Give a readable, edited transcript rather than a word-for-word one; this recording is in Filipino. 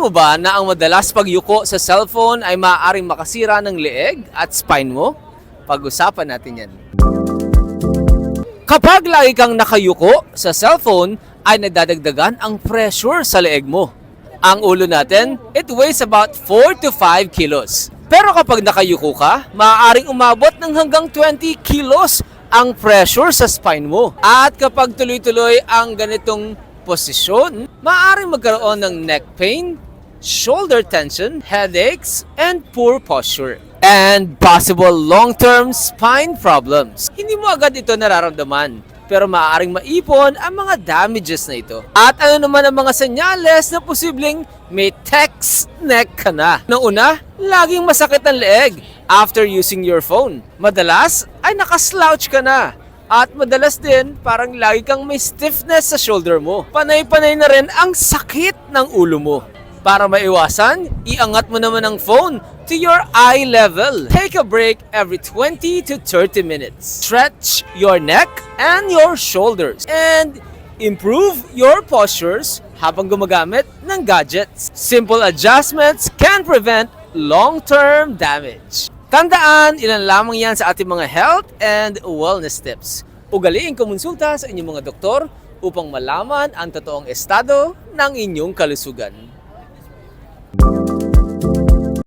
Alam mo ba na ang madalas pagyuko sa cellphone ay maaaring makasira ng leeg at spine mo? Pag-usapan natin yan. Kapag lagi kang nakayuko sa cellphone, ay nadadagdagan ang pressure sa leeg mo. Ang ulo natin, it weighs about 4 to 5 kilos. Pero kapag nakayuko ka, maaaring umabot ng hanggang 20 kilos ang pressure sa spine mo. At kapag tuloy-tuloy ang ganitong posisyon, maaaring magkaroon ng neck pain, shoulder tension, headaches, and poor posture. And possible long-term spine problems. Hindi mo agad ito nararamdaman, pero maaaring maipon ang mga damages na ito. At ano naman ang mga senyales na posibleng may text neck ka na? Noong una, laging masakit ang leeg after using your phone. Madalas ay nakaslouch ka na. At madalas din, parang lagi kang may stiffness sa shoulder mo. Panay-panay na rin ang sakit ng ulo mo. Para maiwasan, iangat mo naman ang phone to your eye level. Take a break every 20 to 30 minutes. Stretch your neck and your shoulders. And improve your postures habang gumagamit ng gadgets. Simple adjustments can prevent long-term damage. Tandaan, ilan lamang yan sa ating mga health and wellness tips. Ugaliing kumonsulta sa inyong mga doktor upang malaman ang totoong estado ng inyong kalusugan.